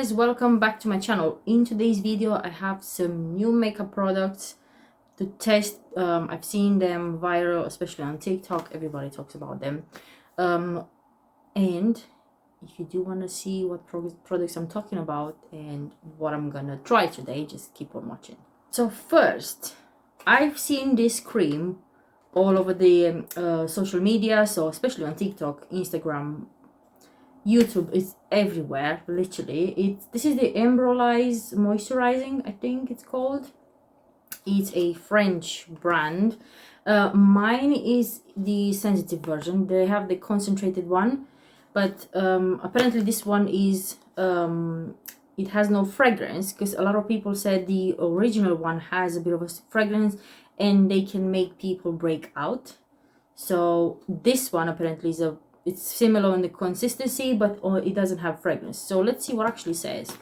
guys, welcome back to my channel. In today's video I have some new makeup products to test. I've seen them viral, especially on TikTok. Everybody talks about them, and if you do want to see what products I'm talking about and what I'm gonna try today, just keep on watching. So first, I've seen this cream all over the social media, so especially on TikTok, Instagram, YouTube, is everywhere, literally. This is the Embryolise Moisturizing, I think it's called. It's a French brand. Mine is the sensitive version. They have the concentrated one, but apparently this one is it has no fragrance, because a lot of people said the original one has a bit of a fragrance and they can make people break out. So this one apparently is it's similar in the consistency, but it doesn't have fragrance. So let's see what actually says.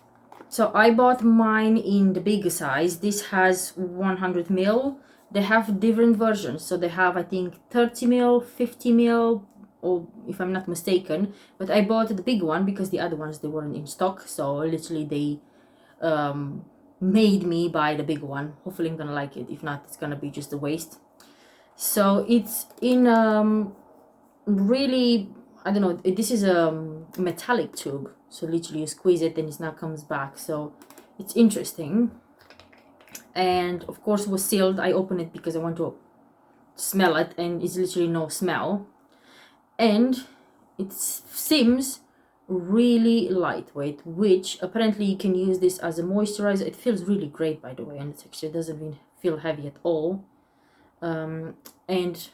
So I bought mine in the bigger size. This has 100 ml. They have different versions. So they have, I think, 30 ml, 50 ml, or if I'm not mistaken. But I bought the big one because the other ones, they weren't in stock. So literally they made me buy the big one. Hopefully I'm gonna like it. If not, it's gonna be just a waste. So it's in really, I don't know, this is a metallic tube, so literally you squeeze it and it now comes back, so it's interesting. And of course it was sealed. I opened it because I want to smell it, and it's literally no smell, and it seems really lightweight, which apparently you can use this as a moisturizer. It feels really great, by the way, and the texture doesn't really feel heavy at all, and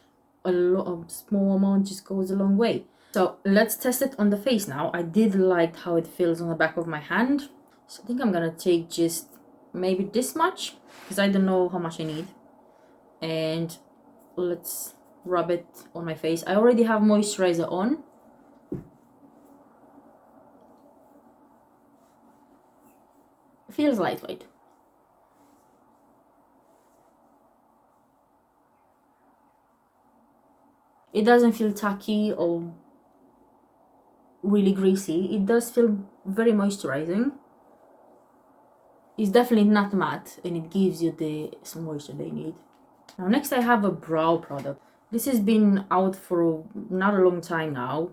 a lot of small amount just goes a long way. So let's test it on the face now. I did like how it feels on the back of my hand, so I think I'm gonna take just maybe this much, because I don't know how much I need, and let's rub it on my face. I already have moisturizer on. It feels lightweight. It doesn't feel tacky or really greasy. It does feel very moisturizing. It's definitely not matte, and it gives you the moisture they need. Now next I have a brow product. This has been out for not a long time now,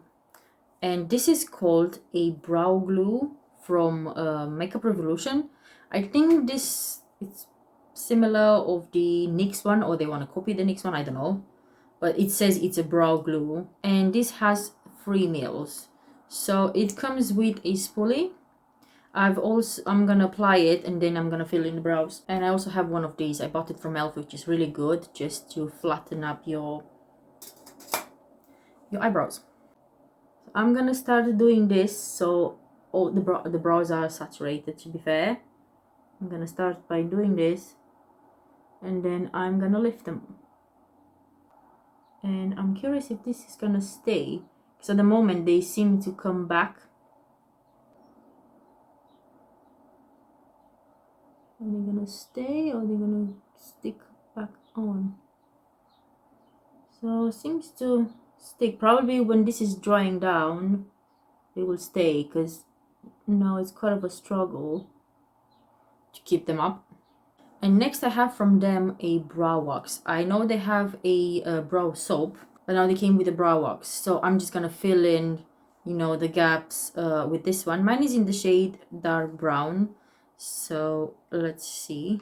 and this is called a brow glue from Makeup Revolution. I think it's similar of the NYX one, or they want to copy the NYX one, I don't know. But it says it's a brow glue, and this has 3 mils. So it comes with a spoolie. I'm gonna apply it and then I'm gonna fill in the brows. And I also have one of these. I bought it from Elf, which is really good, just to flatten up your eyebrows. So I'm gonna start doing this, so all the brows are saturated, to be fair. I'm gonna start by doing this, and then I'm gonna lift them. And I'm curious if this is gonna stay, because at the moment they seem to come back. Are they gonna stay, or are they gonna stick back on? So it seems to stick. Probably when this is drying down they will stay, because now it's quite of a struggle to keep them up. And next I have from them a brow wax. I know they have a brow soap, but now they came with a brow wax. So I'm just gonna fill in, you know, the gaps with this one. Mine is in the shade dark brown. So let's see.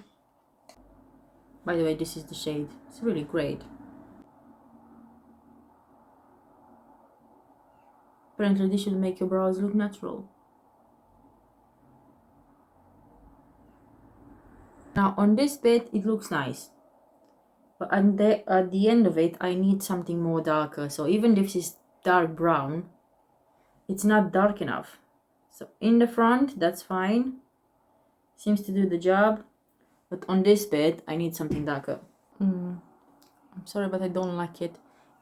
By the way, this is the shade. It's really great. Apparently this should make your brows look natural. Now on this bit it looks nice, but at the end of it I need something more darker. So even if this is dark brown, it's not dark enough. So in the front, that's fine, seems to do the job, but on this bit I need something darker. I'm sorry, but I don't like it.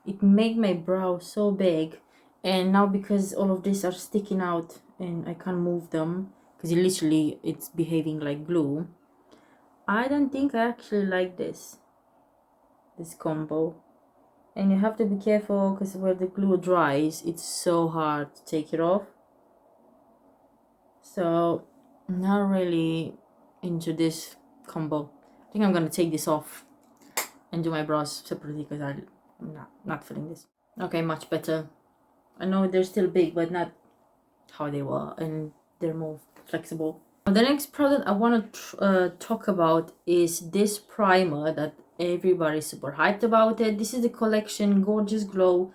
It made my brow so big, and now because all of these are sticking out and I can't move them, because it's behaving like glue. I don't think I actually like this combo. And you have to be careful, because where the glue dries, it's so hard to take it off. So not really into this combo. I think I'm gonna take this off and do my brows separately because I'm not feeling this. Okay, much better. I know they're still big, but not how they were, and they're more flexible. The next product I want to talk about is this primer that everybody's super hyped about it. This is the collection Gorgeous Glow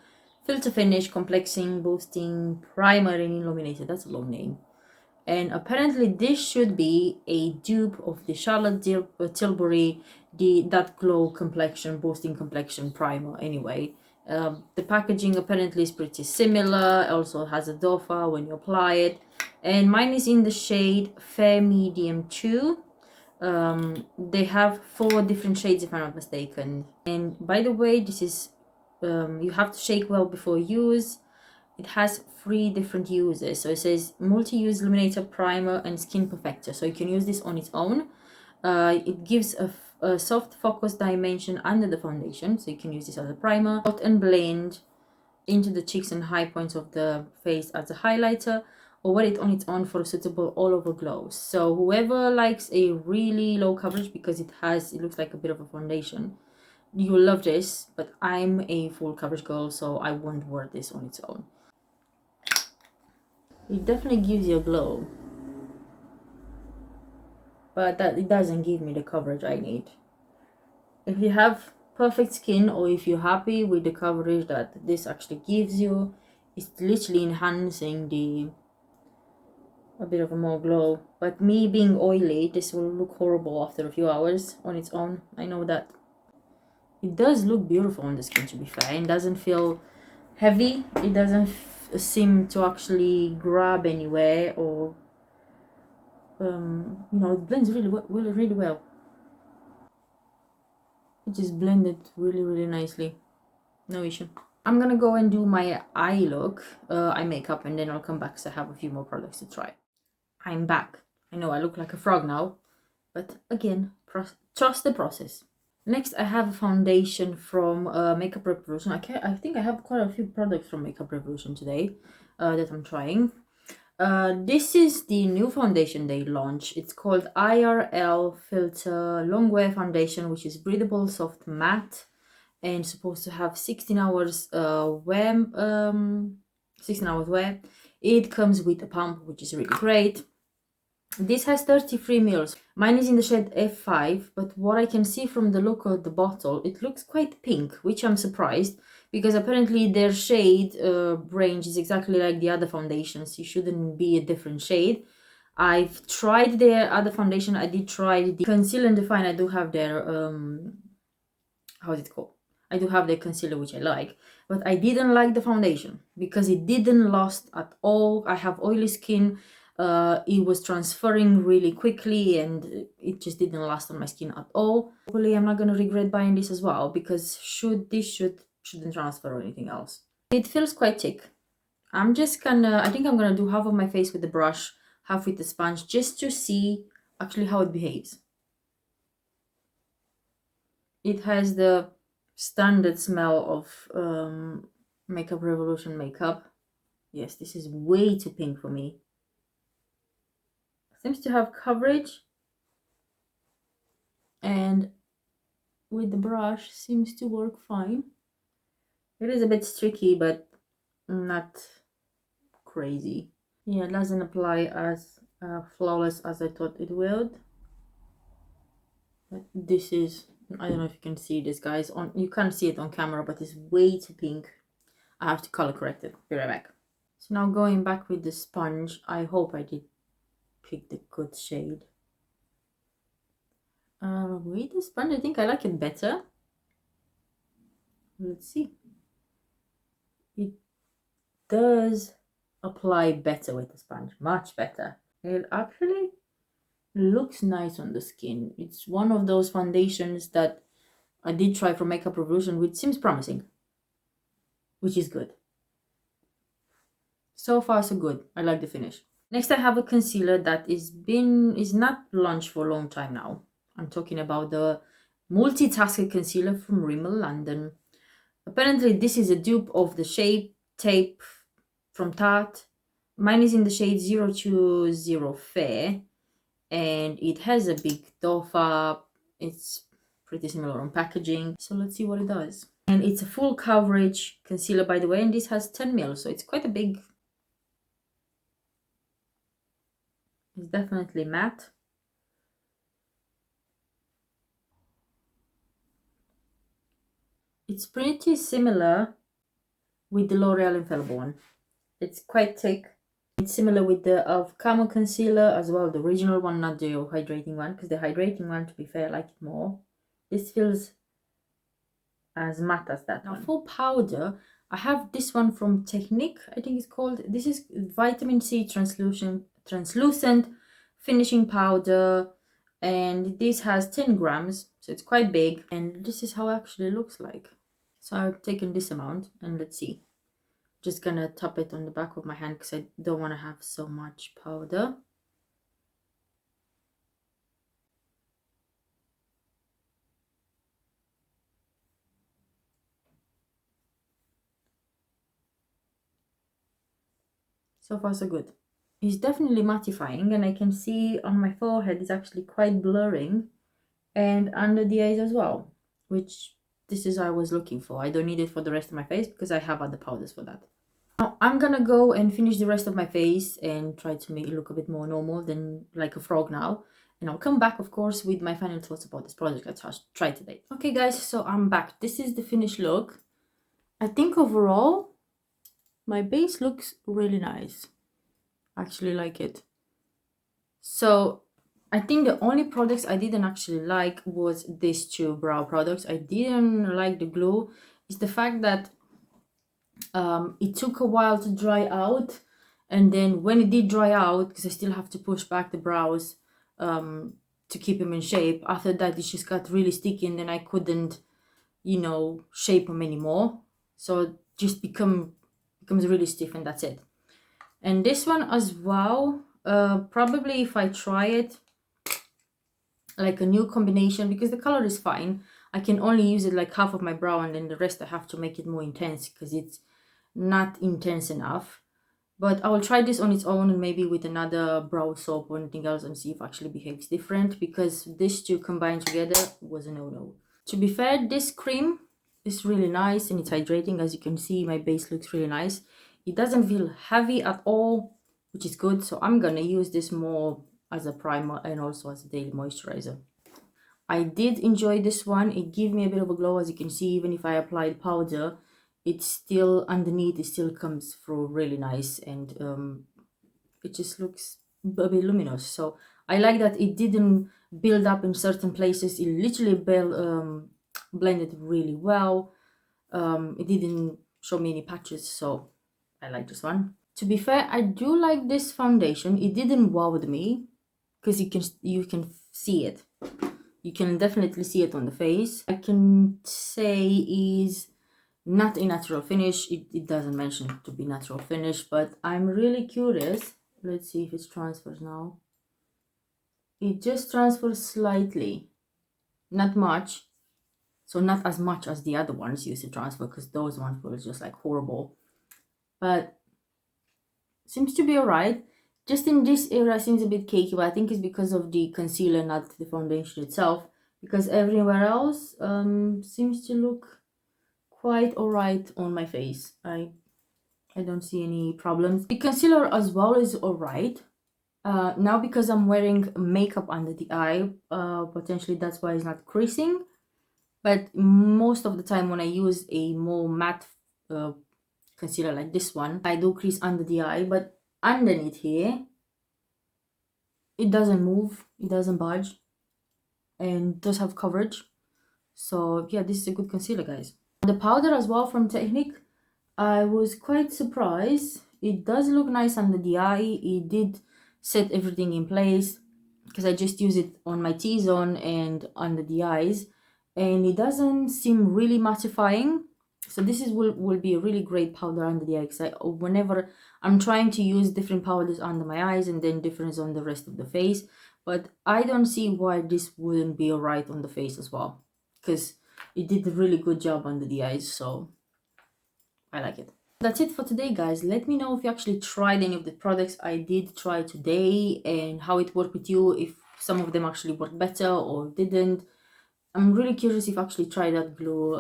Filter Finish Complexing Boosting Primer and Illuminator. That's a long name. And apparently this should be a dupe of the Charlotte Tilbury That Glow Complexion Boosting Complexion Primer anyway. The packaging apparently is pretty similar, also has a dofa when you apply it. And mine is in the shade Fair Medium 2. They have 4 different shades if I'm not mistaken. And by the way, this is, you have to shake well before use. It has 3 different uses. So it says multi-use illuminator, primer, and skin perfector. So you can use this on its own. It gives a soft focus dimension under the foundation. So you can use this as a primer. Dot and blend into the cheeks and high points of the face as a highlighter, or wear it on its own for a suitable all-over glow. So whoever likes a really low coverage, because it looks like a bit of a foundation, you will love this. But I'm a full coverage girl, so I won't wear this on its own. It definitely gives you a glow, but it doesn't give me the coverage I need. If you have perfect skin, or if you're happy with the coverage that this actually gives you, it's literally enhancing a bit of a more glow. But me being oily, this will look horrible after a few hours on its own. I know that. It does look beautiful on the skin, to be fair. It doesn't feel heavy. It doesn't seem to actually grab anywhere, or you know, it blends really well. It just blended really nicely, no issue. I'm gonna go and do my eye look, eye makeup, and then I'll come back because I have a few more products to try. I'm back. I know I look like a frog now, but again, trust the process. Next, I have a foundation from Makeup Revolution. I think I have quite a few products from Makeup Revolution today that I'm trying. This is the new foundation they launched. It's called IRL Filter Long Wear Foundation, which is breathable, soft, matte, and supposed to have 16 hours wear. 16 hours wear. It comes with a pump, which is really great. This has 33 mils. Mine is in the shade F5, but what I can see from the look of the bottle, it looks quite pink, which I'm surprised, because apparently their shade range is exactly like the other foundations. It shouldn't be a different shade. I've tried their other foundation. I did try the Conceal and Define. I do have their, how's it called? I do have their concealer, which I like, but I didn't like the foundation because it didn't last at all. I have oily skin. It was transferring really quickly, and it just didn't last on my skin at all. Hopefully I'm not gonna regret buying this as well, because shouldn't transfer or anything else. It feels quite thick. I think I'm gonna do half of my face with the brush, half with the sponge, just to see actually how it behaves. It has the standard smell of Makeup Revolution makeup. Yes, this is way too pink for me. Seems to have coverage, and with the brush seems to work fine. It is a bit streaky, but not crazy. Yeah, it doesn't apply as flawless as I thought it would. But this is, I don't know if you can see this, guys. You can't see it on camera, but it's way too pink. I have to color correct it. Be right back. So now going back with the sponge, I hope I did pick the good shade. With the sponge, I think I like it better. Let's see. It does apply better with the sponge, much better. It actually looks nice on the skin. It's one of those foundations that I did try from Makeup Revolution, which seems promising, which is good. So far so good. I like the finish. Next, I have a concealer that is not launched for a long time now. I'm talking about the Multitasker Concealer from Rimmel London. Apparently this is a dupe of the Shape Tape from Tarte. Mine is in the shade 020 Fair. and it has a big doff up. It's pretty similar on packaging, so let's see what it does. And it's a full coverage concealer, by the way, and this has 10 ml, so it's quite a big. It's definitely matte. It's pretty similar with the L'Oreal Infallible one. It's quite thick. It's similar with the Camo concealer as well, the original one, not the hydrating one, because the hydrating one, to be fair, I like it more. This feels as matte as that. Now for powder, I have this one from Technique, I think it's called. This is vitamin C translucent finishing powder, and this has 10 grams, so it's quite big, and this is how it actually looks like. So I've taken this amount, and let's see. Just gonna tap it on the back of my hand because I don't want to have so much powder. So far so good. It's definitely mattifying, and I can see on my forehead it's actually quite blurring, and under the eyes as well, which this is what I was looking for. I don't need it for the rest of my face because I have other powders for that. Now I'm gonna go and finish the rest of my face and try to make it look a bit more normal than like a frog now. And I'll come back, of course, with my final thoughts about this product let's try today. Okay guys, so I'm back. This is the finished look. I think overall, my base looks really nice. I actually like it. So I think the only products I didn't actually like was these two brow products. I didn't like the glue. It's the fact that it took a while to dry out, and then when it did dry out, because I still have to push back the brows to keep them in shape, after that it just got really sticky, and then I couldn't, you know, shape them anymore, so it just becomes really stiff, and that's it. And this one as well, probably if I try it like a new combination, because the color is fine, I can only use it like half of my brow, and then the rest I have to make it more intense because it's not intense enough. But I will try this on its own and maybe with another brow soap or anything else and see if it actually behaves different, because these two combined together was a no-no. To be fair, this cream is really nice and it's hydrating. As you can see, my base looks really nice. It doesn't feel heavy at all, which is good. So I'm gonna use this more as a primer and also as a daily moisturizer. I did enjoy this one. It gave me a bit of a glow. As you can see, even if I applied powder, it's still underneath, it still comes through really nice, and it just looks a bit luminous. So I like that it didn't build up in certain places. It literally blended really well. It didn't show me any patches, so I like this one. To be fair, I do like this foundation. It didn't wow me because you can see it. You can definitely see it on the face. I can say is not a natural finish. It doesn't mention to be natural finish, but I'm really curious. Let's see if it transfers now. It just transfers slightly, not much. So not as much as the other ones used to transfer, because those ones were just like horrible. But seems to be alright. Just in this area seems a bit cakey, but I think it's because of the concealer, not the foundation itself. Because everywhere else seems to look quite alright on my face. I don't see any problems. The concealer as well is alright. Now because I'm wearing makeup under the eye, potentially that's why it's not creasing. But most of the time when I use a more matte concealer like this one, I do crease under the eye, but underneath here, it doesn't move, it doesn't budge, and does have coverage. So yeah, this is a good concealer, guys. The powder as well from Technique, I was quite surprised. It does look nice under the eye. It did set everything in place because I just use it on my T-zone and under the eyes, and it doesn't seem really mattifying. So this will be a really great powder under the eye, because whenever I'm trying to use different powders under my eyes and then different on the rest of the face, but I don't see why this wouldn't be alright on the face as well, because it did a really good job under the eyes, so I like it. That's it for today, guys. Let me know if you actually tried any of the products I did try today and how it worked with you, if some of them actually worked better or didn't. I'm really curious if I actually try that glue,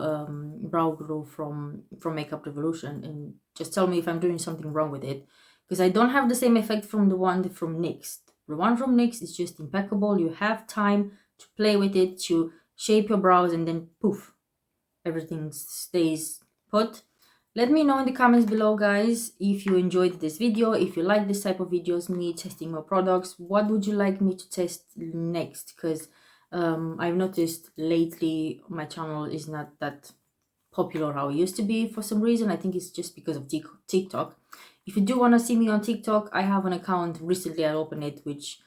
brow glue from Makeup Revolution, and just tell me if I'm doing something wrong with it, because I don't have the same effect from the one from NYX. The one from NYX is just impeccable. You have time to play with it, to shape your brows, and then poof, everything stays put. Let me know in the comments below, guys, if you enjoyed this video, if you like this type of videos, me testing more products. What would you like me to test next? Because I've noticed lately my channel is not that popular how it used to be for some reason. I think it's just because of TikTok. If you do want to see me on TikTok, I have an account. Recently I opened it, which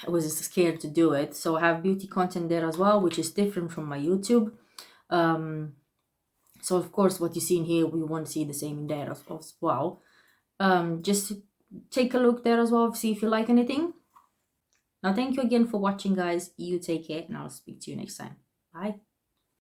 I was scared to do it. So I have beauty content there as well, which is different from my YouTube. So of course what you see in here, we won't see the same in there as well. Just take a look there as well, see if you like anything. Now thank you again for watching, guys. You take care, and I'll speak to you next time. Bye.